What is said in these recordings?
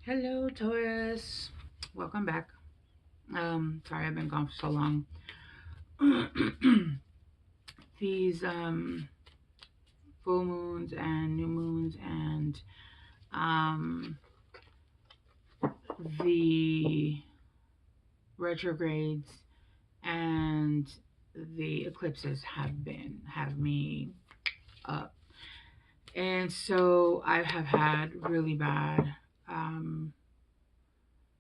Hello, Taurus. Welcome back. Sorry I've been gone for so long. These full moons and new moons and um, the retrogrades and the eclipses have me up, and so I have had really bad um,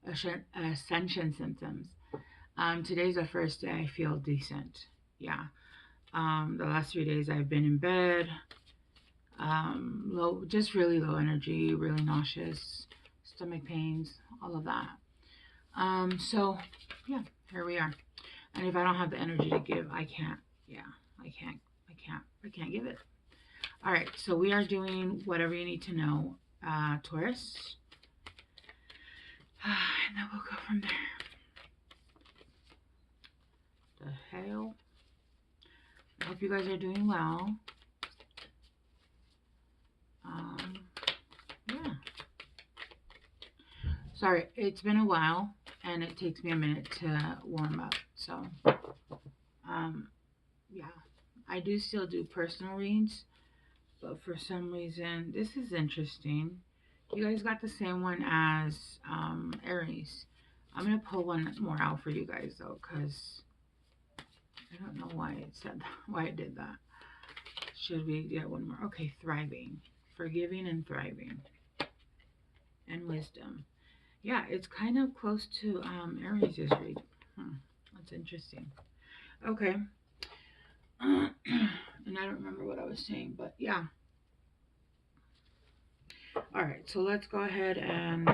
ascension symptoms. Today's the first day I feel decent. Yeah. The last 3 days I've been in bed, low, just really low energy, really nauseous, stomach pains, all of that. So yeah, here we are. And if I don't have the energy to give, I can't. Yeah, I can't give it. All right, so we are doing whatever you need to know, Taurus, and then we'll go from there. The hell. I hope you guys are doing well. Yeah. Sorry, it's been a while and it takes me a minute to warm up. So, um, yeah, I do still do personal reads, but for some reason, this is interesting. You guys got the same one as Aries. I'm gonna pull one more out for you guys though, because I don't know why it said that, why it did that. Should we get one more? Okay, thriving, forgiving, and thriving, and wisdom. Yeah, it's kind of close to Aries' read. That's interesting. Okay. And I don't remember what I was saying, but yeah. All right, so let's go ahead and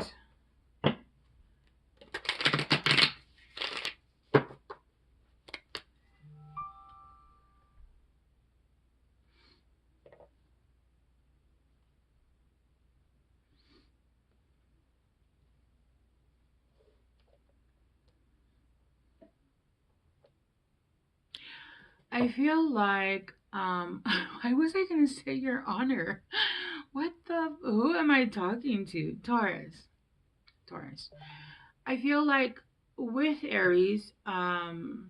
I feel like why was I gonna say your honor? What the who am I talking to? Taurus. Taurus. I feel like with Aries, there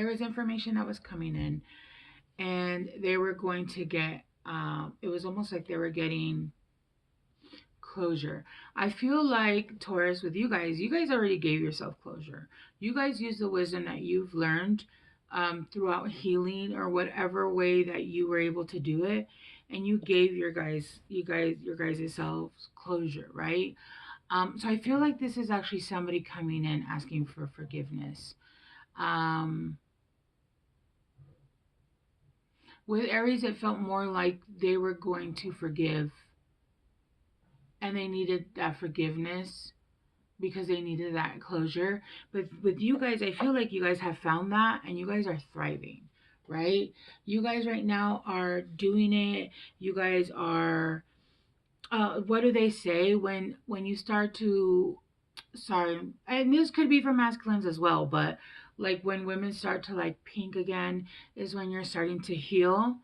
was information that was coming in and they were going to get it was almost like they were getting closure. I feel like Taurus with you guys already gave yourself closure. You guys use the wisdom that you've learned throughout healing or whatever way that you were able to do it, and you gave your guys selves closure, right? So I feel like this is actually somebody coming in asking for forgiveness. Um, with Aries, it felt more like they were going to forgive and they needed that forgiveness because they needed that closure. But with you guys, I feel like you guys have found that and you guys are thriving, right? You guys right now are doing it. You guys are what do they say when you start to sorry, and this could be for masculines as well, but like when women start to like pink again is when you're starting to heal,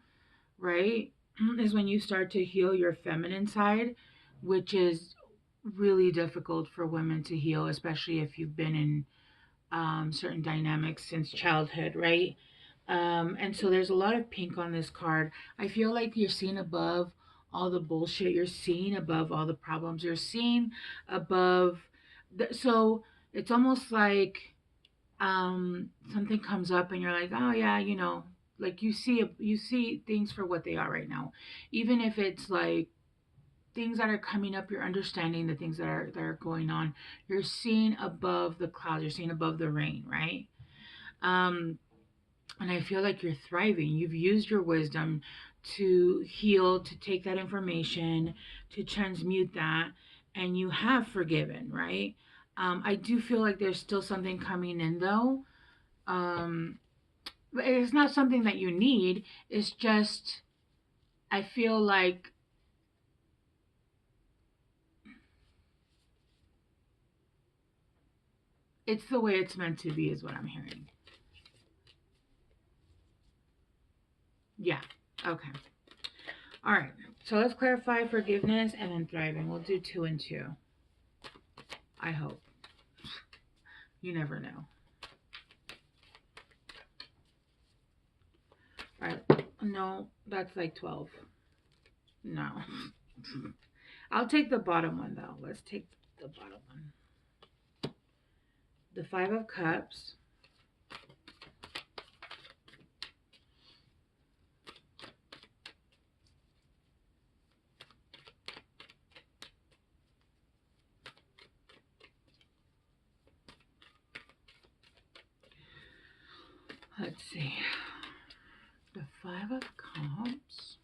right? Is when you start to heal your feminine side, which is really difficult for women to heal, especially if you've been in certain dynamics since childhood, right? And so there's a lot of pink on this card. I feel like you're seeing above all the bullshit. You're seeing above all the problems. You're seeing above. So it's almost like something comes up and you're like, oh yeah, like you see things for what they are right now, even if it's like things that are coming up, you're understanding the things that are going on. You're seeing above the clouds, you're seeing above the rain, right? Um, and I feel like you're thriving. You've used your wisdom to heal, to take that information, to transmute that, and you have forgiven, right? I do feel like there's still something coming in though. But it's not something that you need. It's just I feel like it's the way it's meant to be, is what I'm hearing. Yeah. Okay. All right. So let's clarify forgiveness and then thriving. We'll do 2 and 2. I hope. You never know. All right. No, that's like 12. No. I'll take the bottom one, though. Let's take the bottom one. The 5 of Cups. Let's see. The 5 of Cups.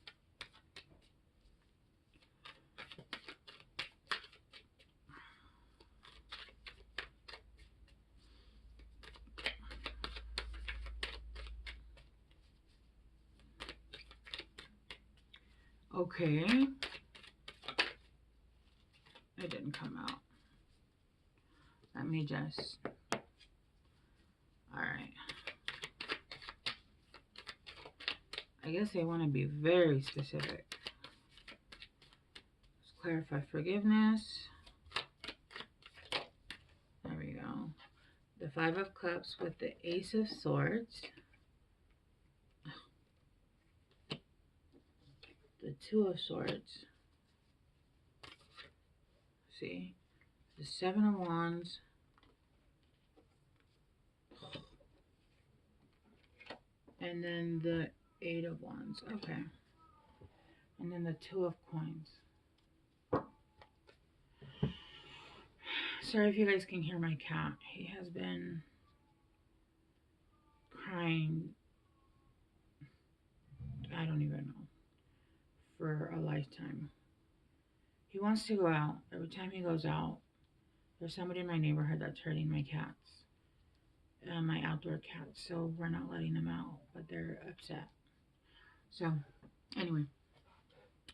Okay. It didn't come out. Let me just... Alright. I guess they want to be very specific. Let's clarify forgiveness. There we go. The 5 of Cups with the Ace of Swords. The 2 of Swords. See? The 7 of Wands. And then the 8 of Wands. Okay. And then the 2 of Coins. Sorry if you guys can hear my cat. He has been crying, I don't even know, for a lifetime. He wants to go out. Every time he goes out, there's somebody in my neighborhood that's hurting my cats, my outdoor cats. So we're not letting them out, but they're upset. So, anyway.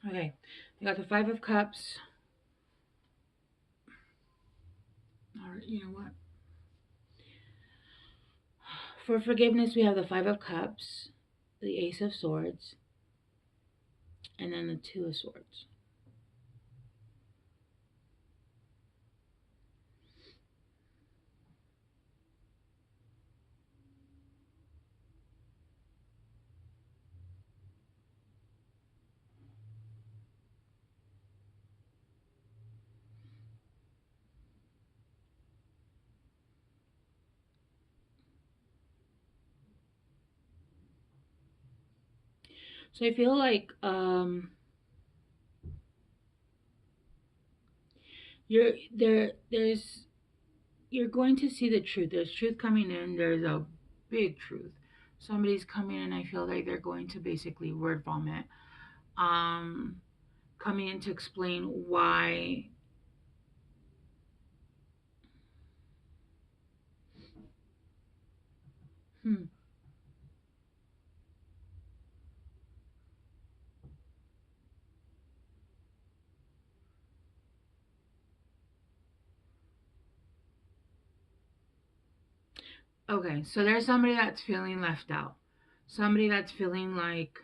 Okay, we got the 5 of Cups. All right, you know what? For forgiveness, we have the 5 of Cups, the Ace of Swords, and then the 2 of Swords. So I feel like you're going to see the truth. There's truth coming in. There's a big truth. Somebody's coming in. I feel like they're going to basically word vomit. Coming in to explain why. Okay, so there's somebody that's feeling left out. Somebody that's feeling like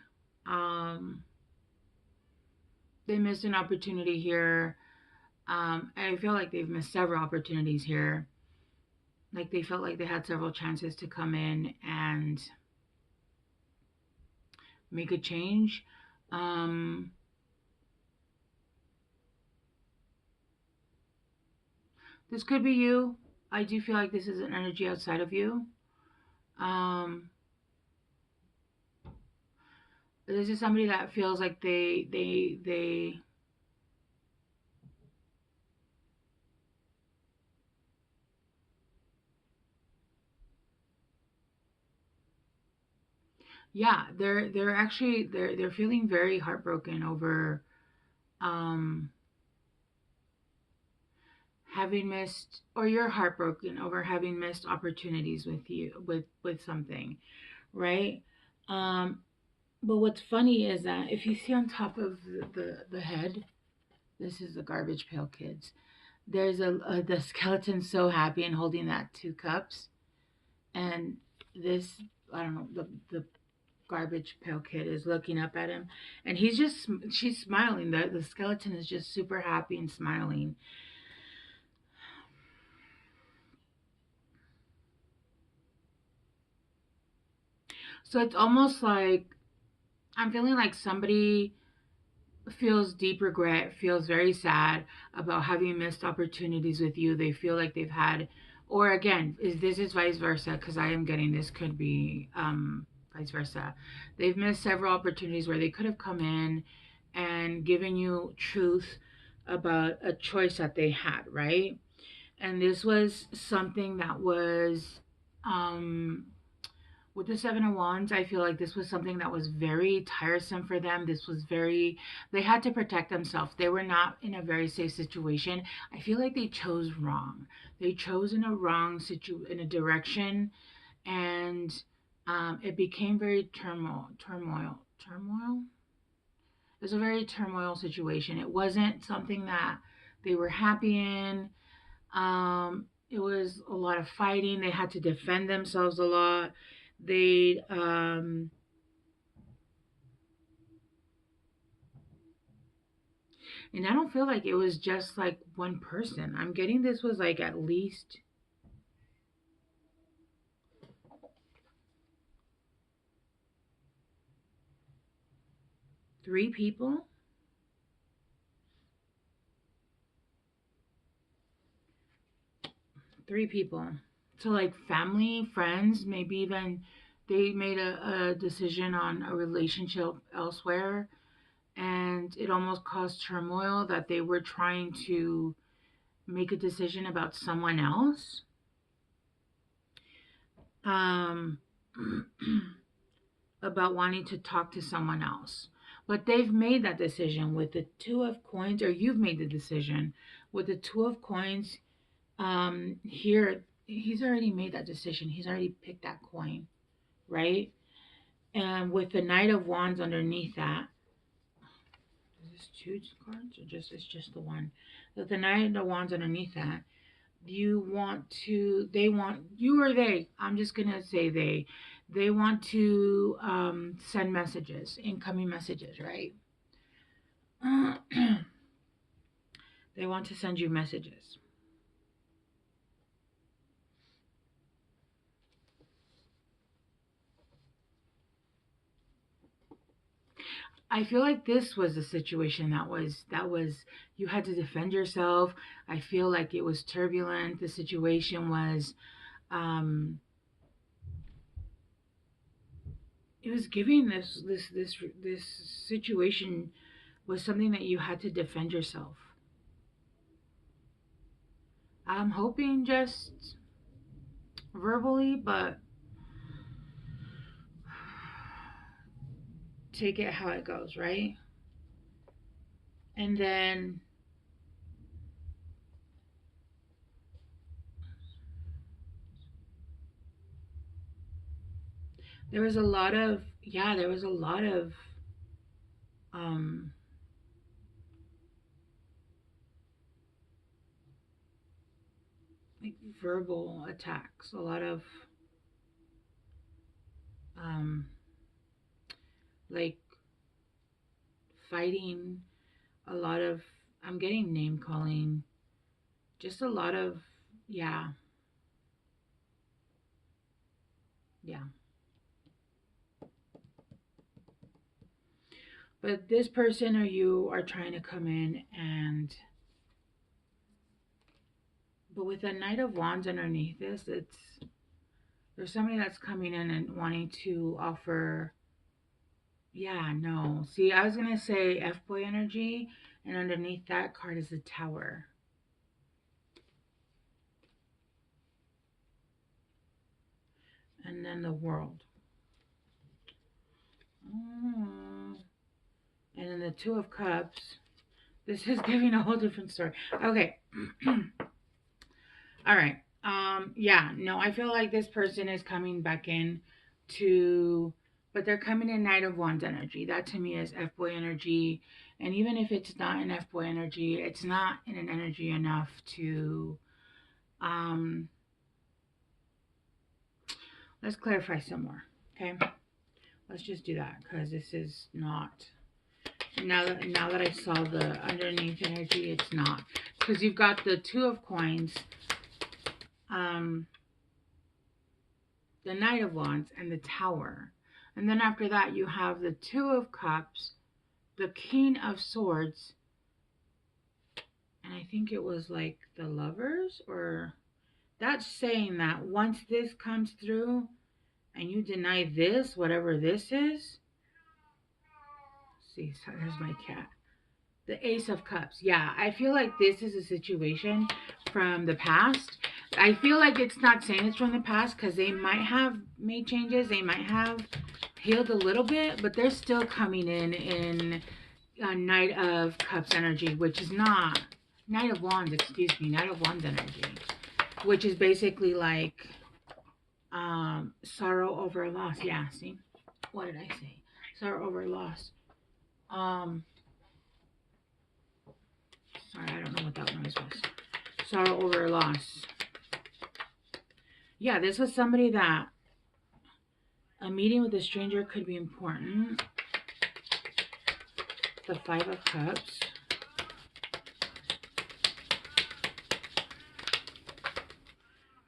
they missed an opportunity here. I feel like they've missed several opportunities here. Like they felt like they had several chances to come in and make a change. This could be you. I do feel like this is an energy outside of you. This is somebody that feels like they yeah, they're actually they're feeling very heartbroken over having missed, or you're heartbroken over having missed opportunities with you with something, right? But what's funny is that if you see on top of the head, this is the garbage pail, kids. There's the skeleton so happy and holding that 2 cups, and this, I don't know, the Garbage Pail Kid is looking up at him, and she's smiling. The skeleton is just super happy and smiling. So it's almost like I'm feeling like somebody feels deep regret, feels very sad about having missed opportunities with you. They feel like they've had, or again, is vice versa, because I am getting this could be vice versa. They've missed several opportunities where they could have come in and given you truth about a choice that they had, right? And this was something that was um with the Seven of Wands, I feel like this was something that was very tiresome for them. This was very, they had to protect themselves. They were not in a very safe situation. I feel like they chose wrong. They chose in a wrong in a direction, and it became very turmoil. It was a very turmoil situation. It wasn't something that they were happy in. It was a lot of fighting. They had to defend themselves a lot. They and I don't feel like it was just like one person. I'm getting this was like at least three people. Three people. So like family, friends, maybe even they made a decision on a relationship elsewhere, and it almost caused turmoil that they were trying to make a decision about someone else. Um about wanting to talk to someone else. But they've made that decision with the Two of Coins, or you've made the decision with the Two of Coins. Here, he's already made that decision. He's already picked that coin, right? And with the Knight of Wands underneath that, is this two cards or just it's just the one? With the Knight of Wands underneath that, they want you or they, I'm just gonna say they want to send messages, incoming messages, right? They want to send you messages. I feel like this was a situation that was you had to defend yourself. I feel like it was turbulent. The situation was um it was giving this situation was something that you had to defend yourself. I'm hoping just verbally, but take it how it goes, right? And then there was a lot of, yeah, there was a lot of um like verbal attacks, a lot of um like fighting, a lot of, I'm getting name calling, just a lot of, yeah, yeah. But this person or you are trying to come in and, but with a Knight of Wands underneath this, it's, there's somebody that's coming in and wanting to offer, yeah, no. See, I was going to say F-boy energy, and underneath that card is the Tower. And then the World. Oh. And then the Two of Cups. This is giving a whole different story. Okay. All right. Yeah, no, I feel like this person is coming back in to, but they're coming in Knight of Wands energy. That to me is F-boy energy. And even if it's not an F-boy energy, it's not in an energy enough to, um, let's clarify some more. Okay. Let's just do that, because this is not, now that I saw the underneath energy, it's not. Because you've got the Two of Coins, the Knight of Wands, and the Tower. And then after that, you have the Two of Cups, the King of Swords, and I think it was like the Lovers, or that's saying that once this comes through and you deny this, whatever this is. See, so there's my cat. The Ace of Cups. Yeah, I feel like this is a situation from the past. I feel like it's not saying it's from the past, because they might have made changes. They might have healed a little bit, but they're still coming in Knight of Cups energy, which is not Knight of Wands, excuse me, Knight of Wands energy, which is basically like sorrow over loss. Yeah, see, what did I say? Sorrow over loss. Sorry, I don't know what that noise was. Sorrow over loss. Yeah, this was somebody that a meeting with a stranger could be important. The Five of Cups.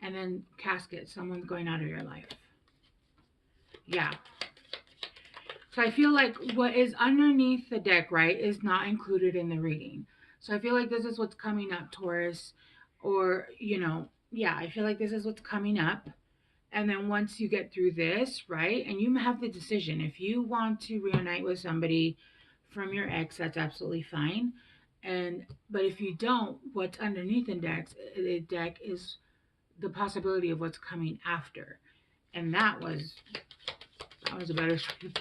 And then casket, someone's going out of your life. Yeah. So I feel like what is underneath the deck, right, is not included in the reading. So I feel like this is what's coming up, Taurus. Or, you know, yeah, I feel like this is what's coming up. And then once you get through this, right, and you have the decision. If you want to reunite with somebody from your ex, that's absolutely fine. But if you don't, what's underneath the deck is the possibility of what's coming after. And that was a better choice.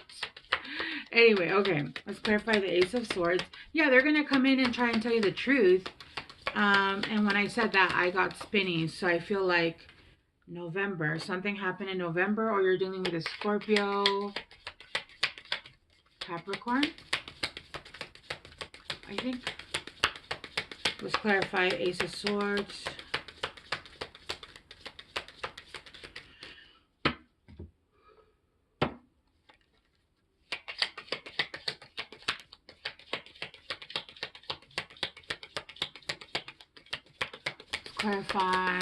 Anyway, okay, let's clarify the Ace of Swords. Yeah, they're going to come in and try and tell you the truth. And when I said that, I got spinning. So I feel like November, something happened in November, or you're dealing with a Scorpio, Capricorn, I think. Let's clarify Ace of Swords. Clarify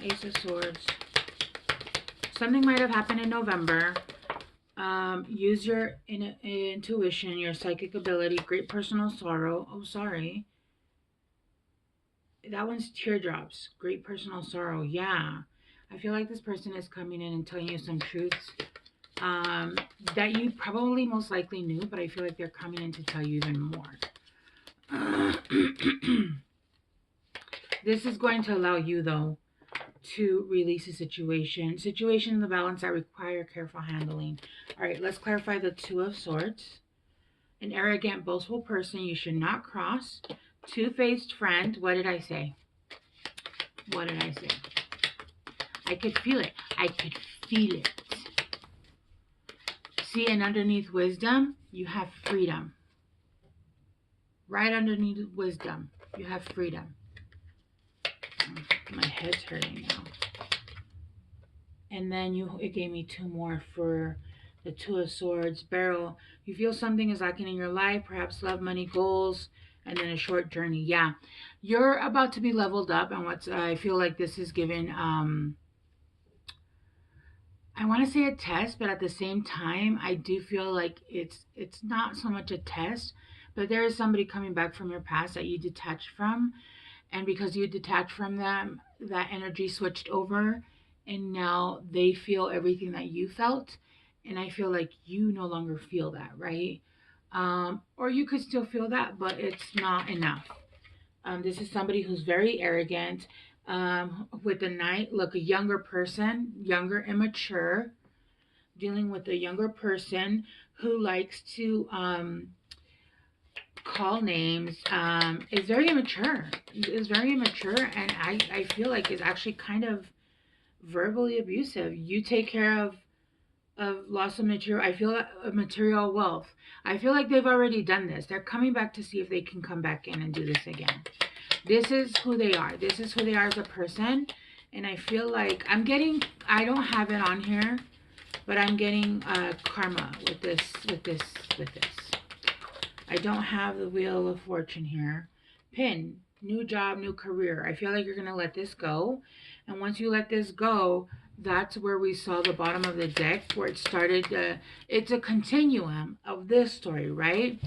Ace of Swords. Something might have happened in November. Use your intuition, your psychic ability, great personal sorrow. Oh, sorry. That one's teardrops. Great personal sorrow. Yeah. I feel like this person is coming in and telling you some truths that you probably most likely knew, but I feel like they're coming in to tell you even more. This is going to allow you, though, to release a situation in the balance that require careful handling. All right, let's clarify the Two of Swords. An arrogant, boastful person you should not cross. Two-faced friend. What did I say? What did I say? I could feel it. I could feel it. See, and underneath wisdom, you have freedom. Right underneath wisdom, you have freedom. My head's hurting now. And then it gave me two more for the Two of Swords. Barrel. You feel something is lacking in your life, perhaps love, money, goals, and then a short journey. Yeah, you're about to be leveled up, and I feel like this is given. I want to say a test, but at the same time, I do feel like it's not so much a test, but there is somebody coming back from your past that you detached from. And because you detached from them, that energy switched over, and now they feel everything that you felt. And I feel like you no longer feel that, right? Or you could still feel that, but it's not enough. This is somebody who's very arrogant. With the Knight, look, a younger person, younger, immature, dealing with a younger person who likes to call names, is very immature. Is very immature, and I feel like is actually kind of verbally abusive. You take care of loss of material. I feel material wealth. I feel like they've already done this. They're coming back to see if they can come back in and do this again. This is who they are. This is who they are as a person. And I feel like I don't have it on here, But I'm getting karma with this, with this, with this. I don't have the Wheel of Fortune here. Pin, new job, new career. I feel like you're going to let this go. And once you let this go, that's where we saw the bottom of the deck where it started. It's a continuum of this story, right?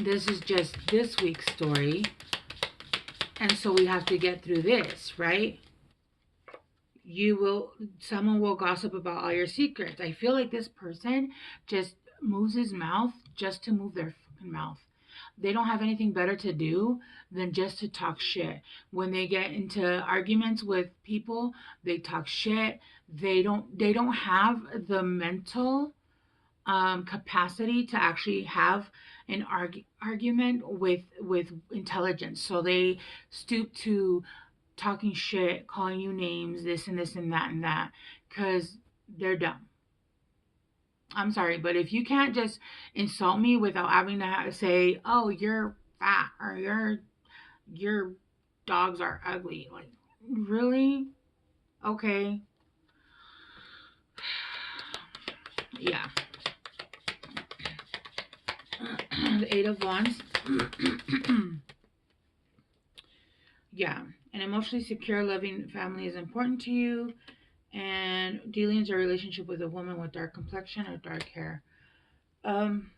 This is just this week's story. And so we have to get through this, right? Someone will gossip about all your secrets. I feel like this person just moves his mouth just to move their fucking mouth. They don't have anything better to do than just to talk shit. When they get into arguments with people, they talk shit. They don't have the mental capacity to actually have an argument with intelligence. So they stoop to talking shit, calling you names, this and this and that, because they're dumb. I'm sorry, but if you can't just insult me without having to say, "Oh, you're fat," or "Your dogs are ugly," like, really? Okay, yeah. The Eight of Wands. Yeah, an emotionally secure, loving family is important to you, and dealings or relationship with a woman with dark complexion or dark hair. Um,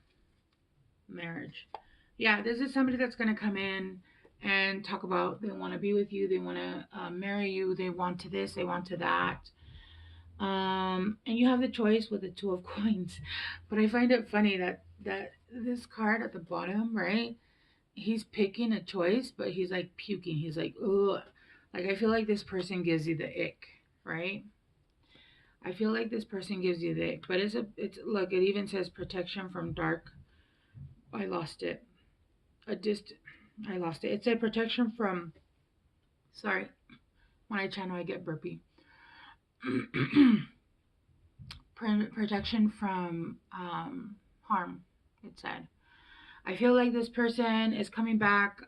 Marriage. Yeah, this is somebody that's going to come in and talk about they want to be with you, they want to marry you, they want to this, they want to that. And you have the choice with the Two of Coins. But I find it funny that this card at the bottom, right? He's picking a choice, but he's like puking. He's like, ugh. Like, I feel like this person gives you the ick, right? I feel like this person gives you the ick. But it's look, it even says protection from dark. I lost it. I lost it. It said protection from, sorry, when I channel, I get burpy. Protection from harm, it said. I feel like this person is coming back.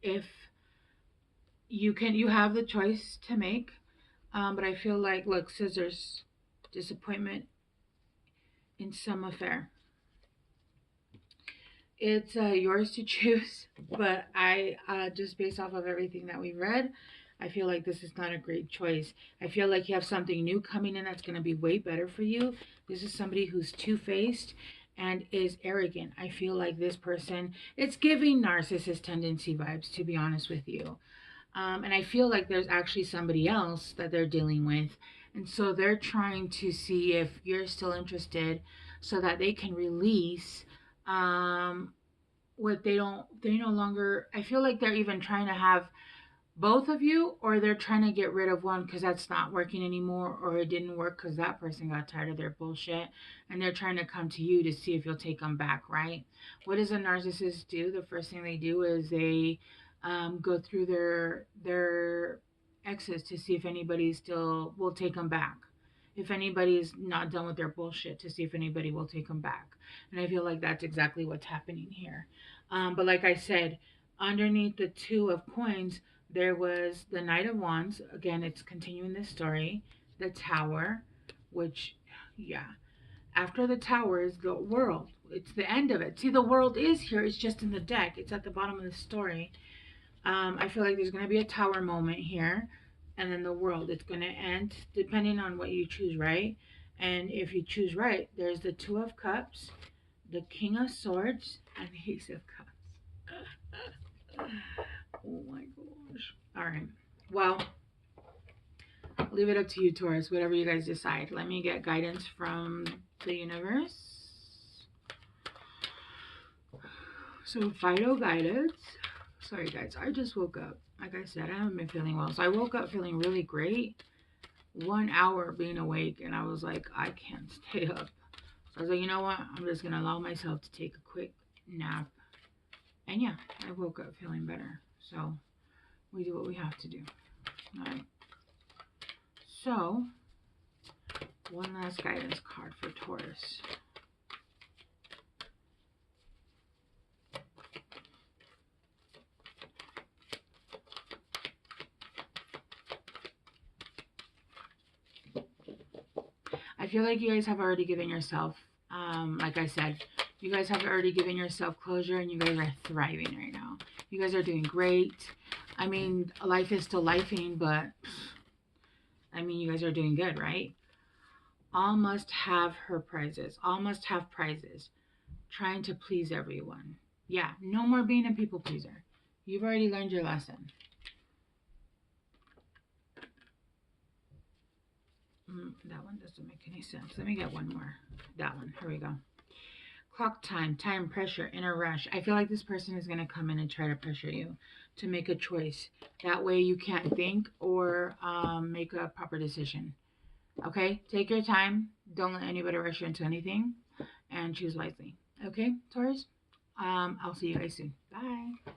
If you have the choice to make. But I feel like, look, scissors, disappointment in some affair. It's yours to choose, but I just based off of everything that we read, I feel like this is not a great choice. I feel like you have something new coming in that's going to be way better for you. This is somebody who's two-faced and is arrogant. I feel like this person, it's giving narcissist tendency vibes, to be honest with you. And I feel like there's actually somebody else that they're dealing with. And so they're trying to see if you're still interested so that they can release what they no longer, I feel like they're even trying to have both of you, or they're trying to get rid of one because that's not working anymore, or it didn't work because that person got tired of their bullshit, and they're trying to come to you to see if you'll take them back, right? What does a narcissist do? The first thing they do is they go through their exes to see if anybody still will take them back, if anybody's not done with their bullshit, to see if anybody will take them back. And I feel like that's exactly what's happening here. But like I said, underneath the Two of Coins, there was the Knight of Wands. Again, it's continuing this story. The Tower, which, yeah. After the Tower is the World. It's the end of it. See, the World is here. It's just in the deck. It's at the bottom of the story. I feel like there's going to be a Tower moment here. And then the World. It's going to end depending on what you choose, right? And if you choose right, there's the Two of Cups, the King of Swords, and the Ace of Cups. Oh my gosh. All right. Well, I'll leave it up to you, Taurus, whatever you guys decide. Let me get guidance from the universe. So, vital guidance. Sorry, guys. I just woke up. Like I said, I haven't been feeling well. So, I woke up feeling really great. 1 hour being awake, and I was like, I can't stay up. So, I was like, you know what? I'm just going to allow myself to take a quick nap. And yeah, I woke up feeling better. So, we do what we have to do. All right. So, one last guidance card for Taurus. feel like you guys have already given yourself, like I said, you guys have already given yourself closure, and you guys are thriving right now. You guys are doing great. I mean, life is still lifing, but I mean, you guys are doing good, right? All must have her prizes. All must have prizes. Trying to please everyone. Yeah, no more being a people pleaser. You've already learned your lesson. That one doesn't make any sense. Let me get one more. That one. Here we go. Clock time, time pressure, in a rush. I feel like this person is going to come in and try to pressure you to make a choice. That way you can't think or make a proper decision. Okay? Take your time. Don't let anybody rush you into anything. And choose wisely. Okay, Taurus? I'll see you guys soon. Bye.